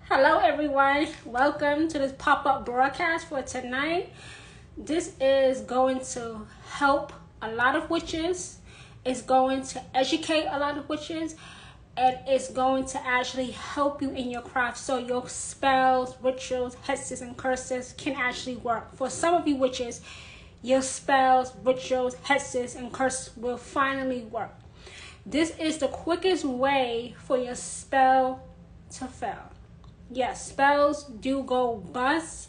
Hello, everyone. Welcome to this pop-up broadcast for tonight. This is going to help a lot of witches. It's going to educate a lot of witches. And it's going to actually help you in your craft so your spells, rituals, hexes, and curses can actually work. For some of you witches, your spells, rituals, hexes, and curses will finally work. This is the quickest way for your spell to fail. Yes, spells do go bust.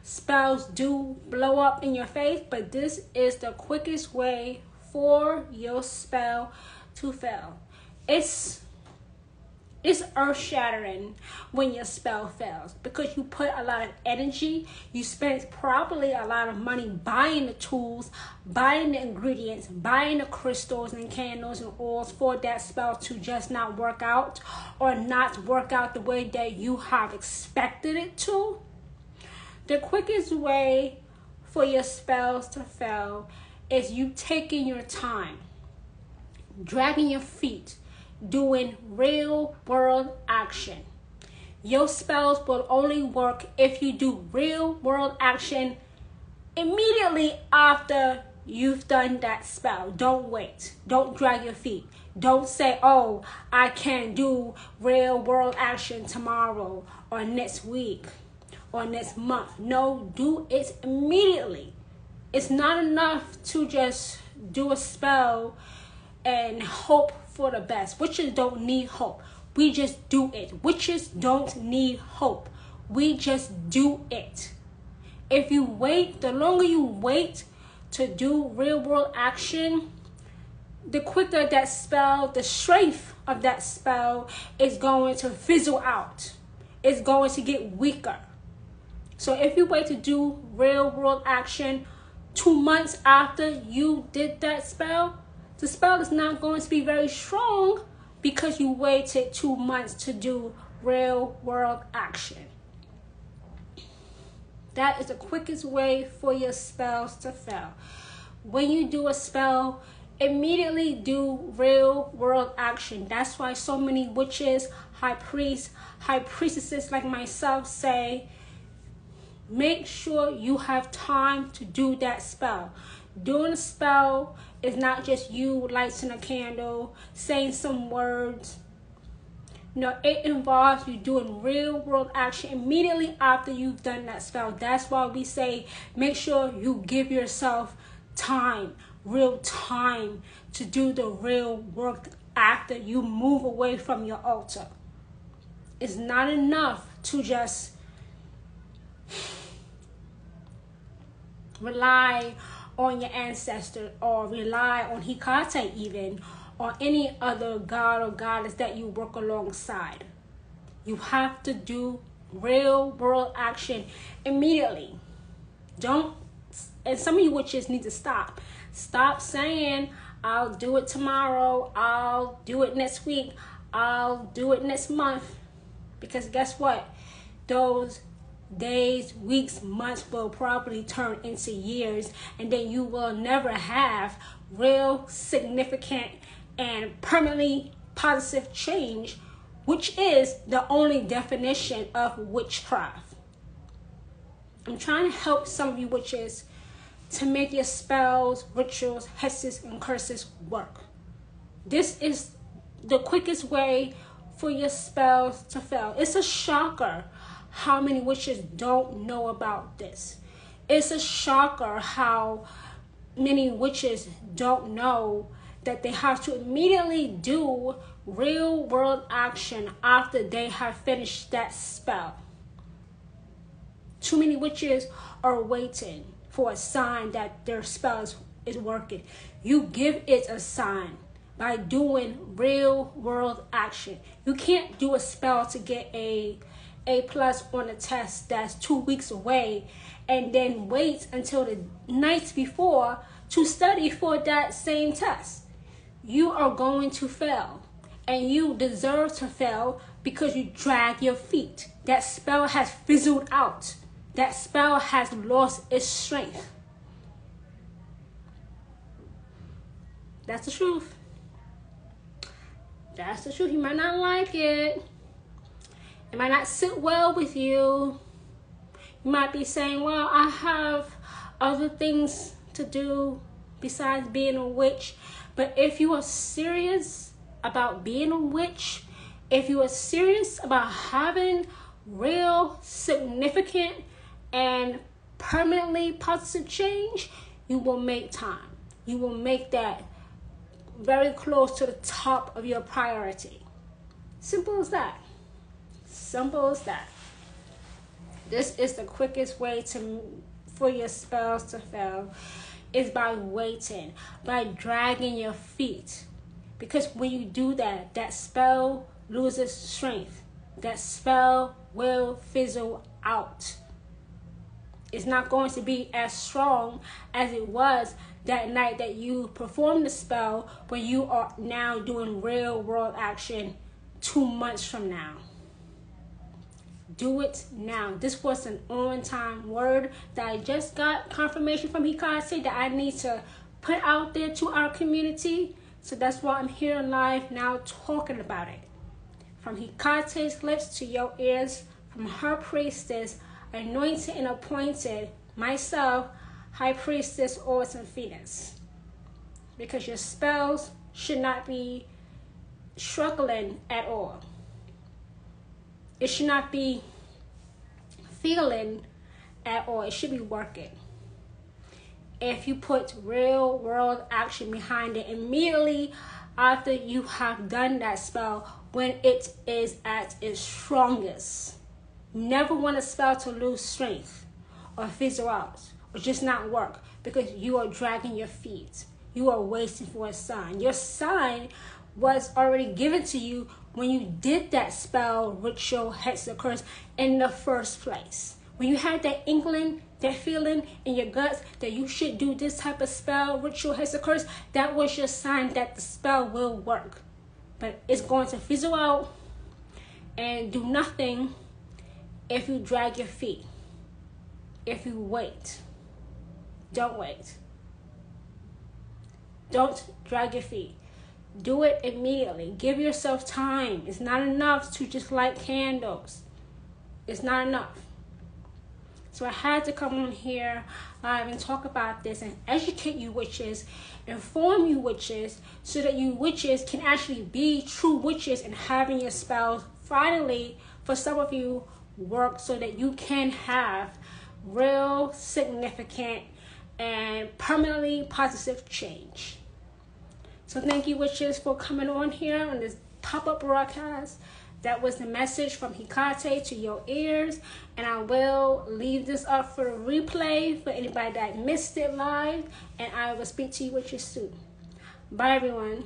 Spells do blow up in your face, but this is the quickest way for your spell to fail. It's earth-shattering when your spell fails because you put a lot of energy, you spend probably a lot of money buying the tools, buying the ingredients, buying the crystals and candles and oils for that spell to just not work out or not work out the way that you have expected it to. The quickest way for your spells to fail is you taking your time, dragging your feet, doing real world action. Your spells will only work if you do real world action immediately after you've done that spell. Don't wait. Don't drag your feet. Don't say, oh, I can't do real world action tomorrow or next week or next month. No, do it immediately. It's not enough to just do a spell and hope for the best. Witches don't need hope. We just do it. Witches don't need hope. We just do it. If you wait, the longer you wait to do real world action, the quicker that spell, the strength of that spell is going to fizzle out. It's going to get weaker. So if you wait to do real world action 2 months after you did that spell, the spell is not going to be very strong because you waited 2 months to do real world action. That is the quickest way for your spells to fail. When you do a spell, immediately do real world action. That's why so many witches, high priests, high priestesses like myself say, make sure you have time to do that spell. Doing a spell is not just you lighting a candle, saying some words. No, it involves you doing real world action immediately after you've done that spell. That's why we say make sure you give yourself time, real time, to do the real work after you move away from your altar. It's not enough to just rely on your ancestor or rely on Hecate even, or any other god or goddess that you work alongside. You have to do real world action immediately. And some of you witches need to stop. Stop saying, I'll do it tomorrow, I'll do it next week, I'll do it next month. Because guess what? Those days, weeks, months will probably turn into years, and then you will never have real, significant, and permanently positive change, which is the only definition of witchcraft. I'm trying to help some of you witches to make your spells, rituals, hexes, and curses work. This is the quickest way for your spells to fail. It's a shocker how many witches don't know about this. It's a shocker how many witches don't know that they have to immediately do real world action after they have finished that spell. Too many witches are waiting for a sign that their spell is working. You give it a sign by doing real world action. You can't do a spell to get A+ on a test that's 2 weeks away and then wait until the night before to study for that same test. You are going to fail, and you deserve to fail because you drag your feet. That spell has fizzled out. That spell has lost its strength. That's the truth. That's the truth. You might not like it. It might not sit well with you. You might be saying, well, I have other things to do besides being a witch. But if you are serious about being a witch, if you are serious about having real, significant, and permanently positive change, you will make time. You will make that very close to the top of your priority. Simple as that. Simple as that. This is the quickest way for your spells to fail, is by waiting, by dragging your feet. Because when you do that, that spell loses strength. That spell will fizzle out. It's not going to be as strong as it was that night that you performed the spell, when you are now doing real world action 2 months from now. Do it now. This was an on-time word that I just got confirmation from Hikate that I need to put out there to our community. So that's why I'm here live now talking about it. From Hikate's lips to your ears, from her priestess, anointed and appointed, myself, High Priestess Autumn Phoenix. Because your spells should not be struggling at all. It should not be feeling at all. It should be working. If you put real world action behind it immediately after you have done that spell, when it is at its strongest. You never want a spell to lose strength or fizzle out or just not work because you are dragging your feet. You are waiting for a sign. Your sign was already given to you when you did that spell, ritual, hex, or curse in the first place. When you had that inkling, that feeling in your guts that you should do this type of spell, ritual, hex, or curse, that was your sign that the spell will work. But it's going to fizzle out and do nothing if you drag your feet. If you wait. Don't wait. Don't drag your feet. Do it immediately. Give yourself time. It's not enough to just light candles. It's not enough. So I had to come on here live and talk about this and educate you witches, inform you witches, so that you witches can actually be true witches and having your spells finally, for some of you, work so that you can have real, significant, and permanently positive change. So thank you, witches, for coming on here on this pop-up broadcast. That was the message from Hikate to your ears. And I will leave this up for a replay for anybody that missed it live. And I will speak to you witches soon. Bye, everyone.